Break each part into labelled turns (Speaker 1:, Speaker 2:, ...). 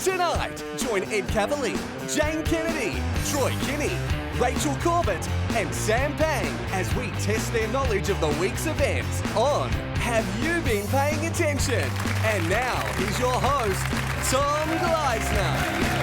Speaker 1: Tonight, join Ed Cavalier, Jane Kennedy, Troy Kinney, Rachel Corbett and Sam Pang as we test their knowledge of the week's events on Have You Been Paying Attention? And now, here's your host, Tom Gleisner.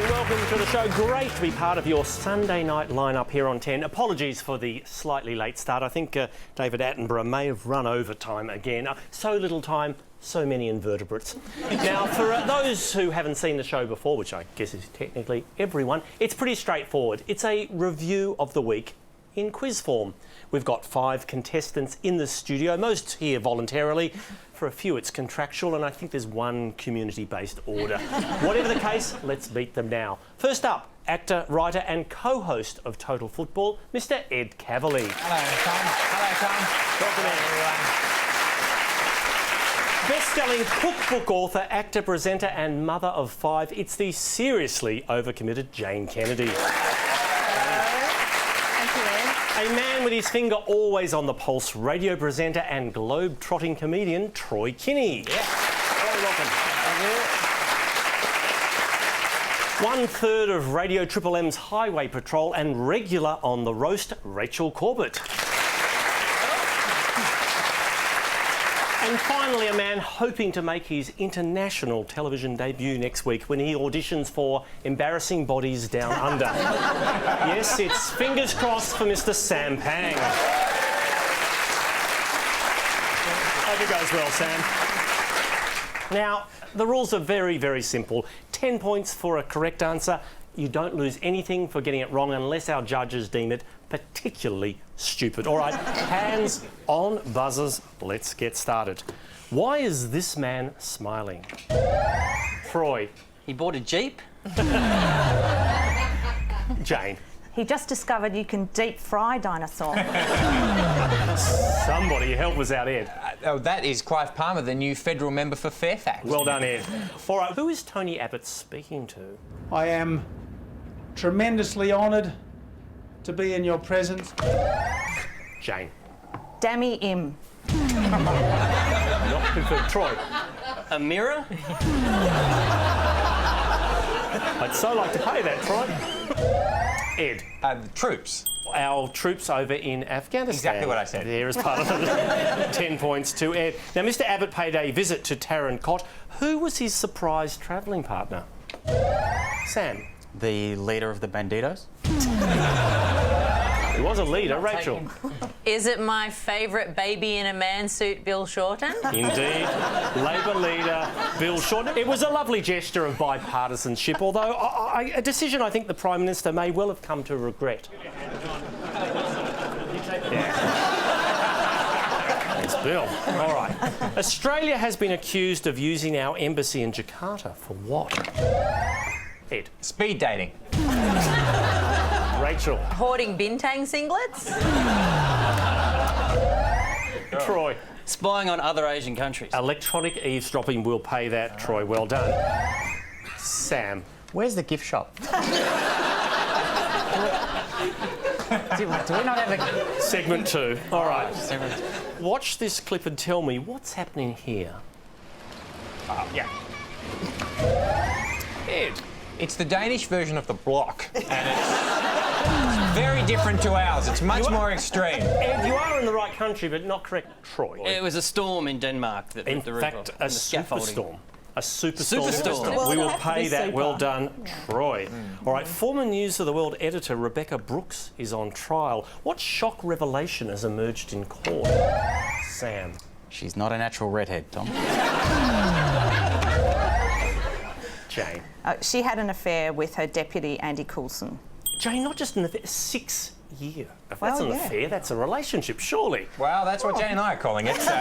Speaker 2: Welcome to the show. Great to be part of your Sunday night lineup here on 10. Apologies for the slightly late start. I think David Attenborough may have run over time again. So little time, so many invertebrates. Now, for those who haven't seen the show before, which I guess is technically everyone, it's pretty straightforward. It's a review of the week in quiz form. We've got 5 contestants in the studio, most here voluntarily. For a few, it's contractual, and I think there's one community-based order. Whatever the case, let's meet them now. First up, actor, writer and co-host of Total Football, Mr. Ed Cavalier.
Speaker 3: Hello, Tom.
Speaker 2: Welcome in. Best-selling cookbook author, actor, presenter and mother of 5, it's the seriously overcommitted Jane Kennedy. A man with his finger always on the pulse, radio presenter and globe-trotting comedian, Troy Kinney.
Speaker 3: Yeah.
Speaker 2: Very welcome. Thank you. 1/3 of Radio Triple M's Highway Patrol and regular on the roast, Rachel Corbett. And finally, a man hoping to make his international television debut next week when he auditions for Embarrassing Bodies Down Under. Yes, it's fingers crossed for Mr. Sam Pang. Hope it goes well, Sam. Now, the rules are very, very simple. 10 points for a correct answer. You don't lose anything for getting it wrong unless our judges deem it particularly stupid. All right, hands on buzzers. Let's get started. Why is this man smiling? Troy.
Speaker 4: He bought a Jeep.
Speaker 2: Jane.
Speaker 5: He just discovered you can deep fry dinosaurs.
Speaker 2: Somebody help us out, Ed.
Speaker 3: That is Clive Palmer, the new federal member for Fairfax.
Speaker 2: Well done, Ed. All right, who is Tony Abbott speaking to?
Speaker 6: I am tremendously honoured to be in your presence.
Speaker 2: Jane.
Speaker 5: Dammy Im.
Speaker 2: Not confirmed. Troy.
Speaker 4: A mirror?
Speaker 2: I'd so like to pay that, Troy. Ed.
Speaker 3: The troops.
Speaker 2: Our troops over in Afghanistan.
Speaker 3: Exactly what I said.
Speaker 2: There is part of it. 10 points to Ed. Now, Mr. Abbott paid a visit to Taron Cott. Who was his surprise travelling partner? Sam.
Speaker 4: The leader of the Banditos?
Speaker 2: He was a leader, Rachel.
Speaker 7: Is it my favourite baby in a man suit, Bill Shorten?
Speaker 2: Indeed. Labour leader Bill Shorten. It was a lovely gesture of bipartisanship, although a decision I think the Prime Minister may well have come to regret. Yeah. Thanks, Bill. All right. Australia has been accused of using our embassy in Jakarta for what? Ed.
Speaker 3: Speed dating.
Speaker 2: Rachel.
Speaker 7: Hoarding bintang singlets?
Speaker 2: Troy.
Speaker 4: Spying on other Asian countries.
Speaker 2: Electronic eavesdropping will pay that, Troy. Well done. Sam.
Speaker 4: Where's the gift shop? do we not have a...
Speaker 2: Segment 2. All right. Watch this clip and tell me what's happening here.
Speaker 3: Yeah.
Speaker 2: Ed.
Speaker 3: It's the Danish version of the block, and it's very different to ours. It's much more extreme.
Speaker 2: Ed, you are in the right country, but not correct, Troy.
Speaker 4: It was a storm in Denmark. That
Speaker 2: In
Speaker 4: the
Speaker 2: fact, a superstorm. A superstorm.
Speaker 4: Superstorm.
Speaker 2: We will
Speaker 5: Well,
Speaker 2: pay that.
Speaker 5: super.
Speaker 2: Well done, Troy. All right, former News of the World editor Rebecca Brooks is on trial. What shock revelation has emerged in court? Sam.
Speaker 4: She's not a natural redhead, Tom.
Speaker 2: Jane.
Speaker 5: She had an affair with her deputy, Andy Coulson.
Speaker 2: Jane, not just an affair, 6 years. If
Speaker 5: Well,
Speaker 2: that's an
Speaker 5: yeah.
Speaker 2: affair, that's a relationship, surely.
Speaker 3: Well, that's what Jane and I are calling it. So.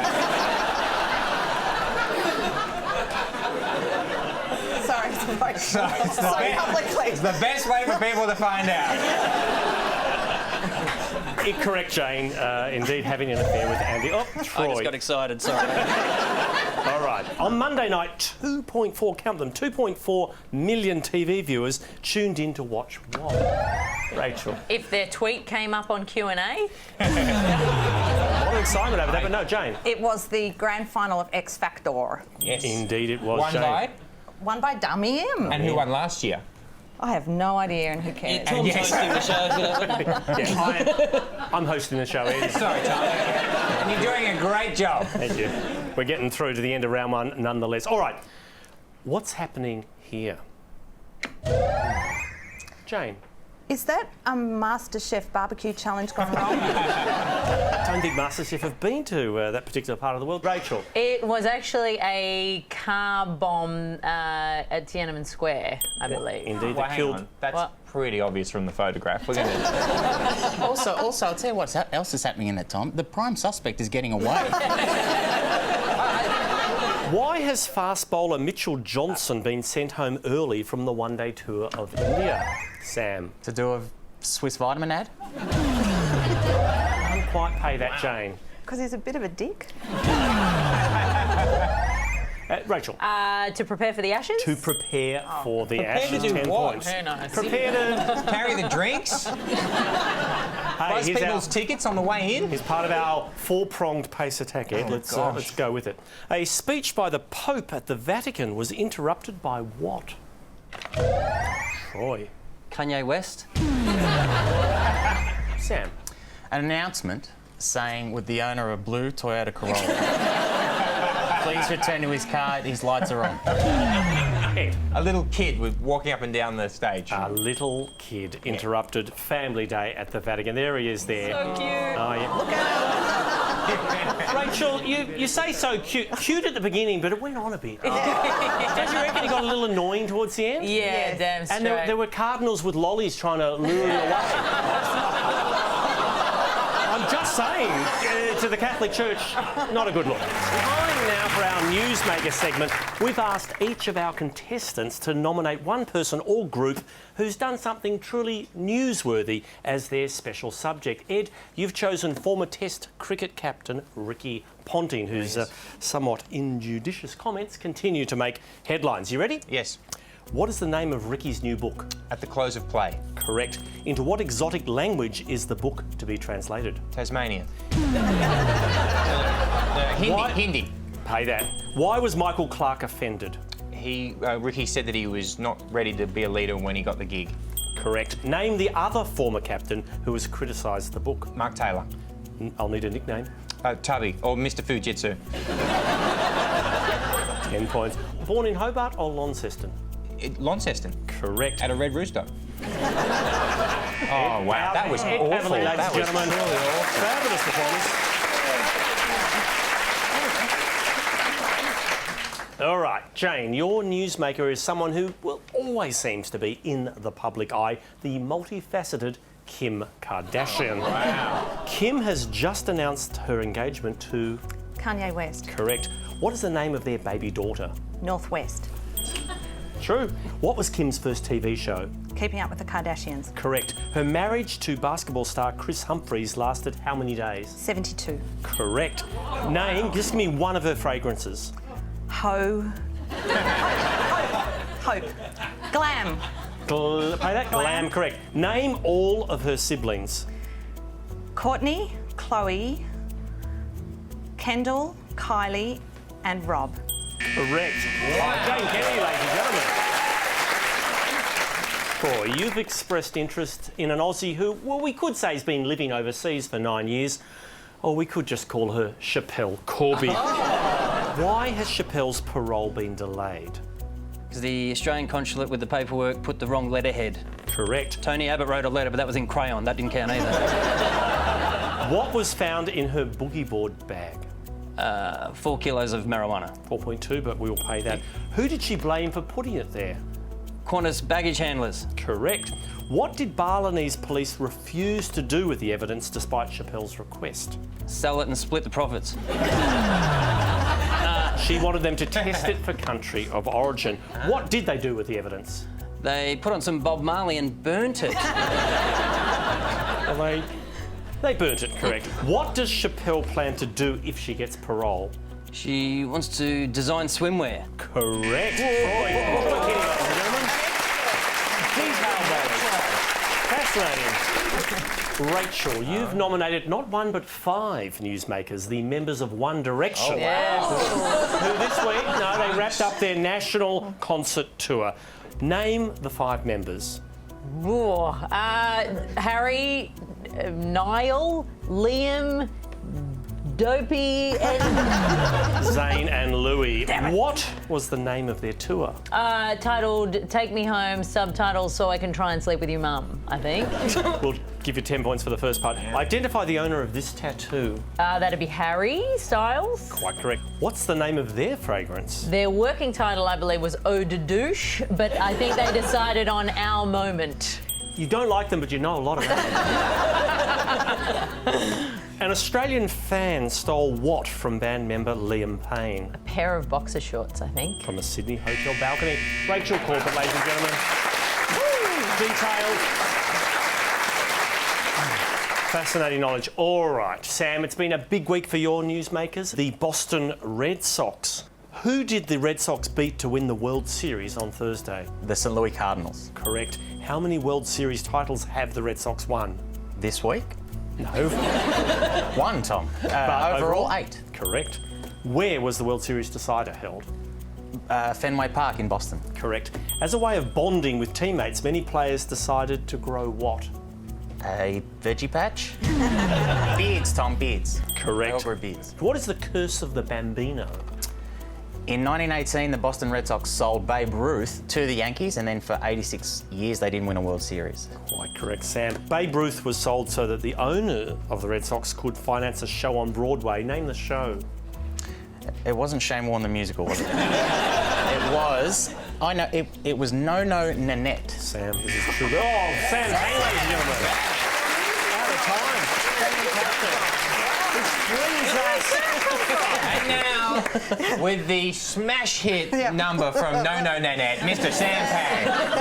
Speaker 5: Sorry, publicly.
Speaker 3: It's the best way for people to find out.
Speaker 2: Incorrect, Jane. Indeed, having an affair with Andy. Oh, Troy.
Speaker 4: I just got excited, sorry.
Speaker 2: All right. On Monday night, 2.4 million TV viewers tuned in to watch what? Rachel.
Speaker 7: If their tweet came up on Q&A?
Speaker 2: lot of excitement over that, but no, Jane.
Speaker 5: It was the grand final of X Factor.
Speaker 3: Yes.
Speaker 2: Indeed it was,
Speaker 3: Won
Speaker 2: Jane.
Speaker 3: by?
Speaker 5: Won by Dummy M.
Speaker 3: And who won last year?
Speaker 5: I have no idea, and who cares?
Speaker 4: Tom's
Speaker 3: Yes.
Speaker 4: hosting the show.
Speaker 2: Yeah, I'm hosting the show, Ed.
Speaker 3: Sorry, Tom. And you're doing a great job.
Speaker 2: Thank you. We're getting through to the end of round one nonetheless. All right, what's happening here? Jane.
Speaker 5: Is that a MasterChef barbecue challenge gone wrong?
Speaker 2: I don't think MasterChef have been to that particular part of the world. Rachel.
Speaker 7: It was actually a car bomb at Tiananmen Square, I believe.
Speaker 2: Indeed,
Speaker 3: Well,
Speaker 2: that
Speaker 3: hang
Speaker 2: killed.
Speaker 3: on. That's
Speaker 7: What?
Speaker 3: pretty obvious from the photograph. We're going to...
Speaker 4: Also, I'll tell you what else is happening in that, Tom. The prime suspect is getting away.
Speaker 2: Why has fast bowler Mitchell Johnson been sent home early from the one-day tour of India? Sam.
Speaker 4: To do a Swiss vitamin ad?
Speaker 2: Can't quite pay that, Jane.
Speaker 5: Because he's a bit of a dick.
Speaker 2: Rachel.
Speaker 7: To prepare for the Ashes?
Speaker 2: To prepare for the
Speaker 3: Prepare to
Speaker 2: Ashes,
Speaker 3: do
Speaker 2: 10
Speaker 3: what?
Speaker 2: points.
Speaker 7: Very nice.
Speaker 2: Prepare to...
Speaker 3: Carry the drinks?
Speaker 2: Hey,
Speaker 3: Buzz
Speaker 2: here's
Speaker 3: people's tickets on the way in?
Speaker 2: Here's part of our four-pronged pace attack, Ed. Let's go with it. A speech by the Pope at the Vatican was interrupted by what? Troy.
Speaker 4: Kanye West?
Speaker 2: Sam.
Speaker 4: An announcement saying with the owner of a blue Toyota Corolla, please return to his car, his lights are on.
Speaker 2: Ed.
Speaker 3: A little kid was walking up and down the stage.
Speaker 2: A little kid interrupted Family Day at the Vatican. There he is there.
Speaker 7: So cute.
Speaker 2: Oh, yeah. Look out! Rachel, you say so cute. Cute at the beginning, but it went on a bit. Don't you reckon he got a little annoying towards the end?
Speaker 7: Yeah, damn straight.
Speaker 2: And there were cardinals with lollies trying to lure you away. I'm just saying, to the Catholic Church, not a good look. Time now for our Newsmaker segment. We've asked each of our contestants to nominate one person or group who's done something truly newsworthy as their special subject. Ed, you've chosen former Test cricket captain Ricky Ponting, whose somewhat injudicious comments continue to make headlines. You ready?
Speaker 3: Yes.
Speaker 2: What is the name of Ricky's new book?
Speaker 3: At the close of play.
Speaker 2: Correct. Into what exotic language is the book to be translated?
Speaker 3: Tasmanian.
Speaker 2: Why-
Speaker 3: Hindi.
Speaker 2: Pay that. Why was Michael Clarke offended?
Speaker 3: Ricky said that he was not ready to be a leader when he got the gig.
Speaker 2: Correct. Name the other former captain who has criticised the book.
Speaker 3: Mark Taylor.
Speaker 2: I'll need a nickname.
Speaker 3: Tubby. Or Mr. Fujitsu.
Speaker 2: 10 points. Born in Hobart or Launceston?
Speaker 3: Launceston.
Speaker 2: Correct.
Speaker 3: At a Red Rooster. Oh, wow. That was
Speaker 2: Ed
Speaker 3: awful.
Speaker 2: Cavalier, ladies
Speaker 3: That
Speaker 2: and
Speaker 3: was
Speaker 2: gentlemen.
Speaker 3: really awful.
Speaker 2: Fabulous performance. All right, Jane, your newsmaker is someone who, well, always seems to be in the public eye, the multifaceted Kim Kardashian.
Speaker 3: Wow.
Speaker 2: Kim has just announced her engagement to...
Speaker 5: Kanye West.
Speaker 2: Correct. What is the name of their baby daughter?
Speaker 5: Northwest.
Speaker 2: True. What was Kim's first TV show?
Speaker 5: Keeping Up with the Kardashians.
Speaker 2: Correct. Her marriage to basketball star Chris Humphries lasted how many days?
Speaker 5: 72.
Speaker 2: Correct. Name, just give me one of her fragrances.
Speaker 5: Hope. Glam.
Speaker 2: Pay that? Glam, correct. Name all of her siblings.
Speaker 5: Courtney, Chloe, Kendall, Kylie, and Rob.
Speaker 2: Correct. Jane Kennedy, ladies and gentlemen. Troy, you've expressed interest in an Aussie who, well, we could say has been living overseas for 9 years, or we could just call her Chappelle Corby. Why has Chappelle's parole been delayed?
Speaker 4: Because the Australian consulate with the paperwork put the wrong letterhead.
Speaker 2: Correct.
Speaker 4: Tony Abbott wrote a letter, but that was in crayon. That didn't count either.
Speaker 2: What was found in her boogie board bag?
Speaker 4: 4 kilos of marijuana.
Speaker 2: 4.2, but we will pay that. Who did she blame for putting it there?
Speaker 4: Qantas baggage handlers.
Speaker 2: Correct. What did Balinese police refuse to do with the evidence despite Chappelle's request?
Speaker 4: Sell it and split the profits.
Speaker 2: She wanted them to test it for country of origin. What did they do with the evidence?
Speaker 4: They put on some Bob Marley and burnt it.
Speaker 2: Well, they burnt it, correct. What does Chappelle plan to do if she gets parole?
Speaker 4: She wants to design swimwear.
Speaker 2: Correct. Fascinating. Rachel, you've nominated not one but 5 newsmakers, the members of One Direction.
Speaker 7: Yes.
Speaker 2: Who this week, they wrapped up their national concert tour. Name the 5 members.
Speaker 7: Ooh, Harry, Niall, Liam, Dopey, and
Speaker 2: Zane and Louis. What was the name of their tour?
Speaker 7: titled "Take Me Home," subtitles "So I Can Try and Sleep with Your Mum," I think.
Speaker 2: We'll give you 10 points for the first part. Identify the owner of this tattoo.
Speaker 7: That'd be Harry Styles.
Speaker 2: Quite correct. What's the name of their fragrance?
Speaker 7: Their working title, I believe, was Eau de Douche, but I think they decided on Our Moment.
Speaker 2: You don't like them, but you know a lot about them. An Australian fan stole what from band member Liam Payne?
Speaker 7: Pair of boxer shorts, I think.
Speaker 2: From a Sydney hotel balcony. Rachel Corbett, ladies and gentlemen. Details. Fascinating knowledge. All right, Sam, it's been a big week for your newsmakers. The Boston Red Sox. Who did the Red Sox beat to win the World Series on Thursday?
Speaker 4: The St. Louis Cardinals.
Speaker 2: Correct. How many World Series titles have the Red Sox won?
Speaker 4: This week?
Speaker 2: No.
Speaker 4: 1, Tom. Overall, 8.
Speaker 2: Correct. Where was the World Series decider held?
Speaker 4: Fenway Park in Boston.
Speaker 2: Correct. As a way of bonding with teammates, many players decided to grow what?
Speaker 4: A veggie patch? Beards, Tom, beards.
Speaker 2: Correct.
Speaker 4: They all grew beards.
Speaker 2: What is the curse of the Bambino?
Speaker 4: In 1918, the Boston Red Sox sold Babe Ruth to the Yankees, and then for 86 years they didn't win a World Series.
Speaker 2: Quite correct, Sam. Babe Ruth was sold so that the owner of the Red Sox could finance a show on Broadway. Name the show.
Speaker 4: It wasn't Shane Warne the musical, was it? It was. I know. It was No No Nanette.
Speaker 2: Sam, this is true. Oh, Sam, hang, ladies and gentlemen. Out of time. Which brings us.
Speaker 3: And now, with the smash hit number from No No Nanette, Mr. Sam Pang.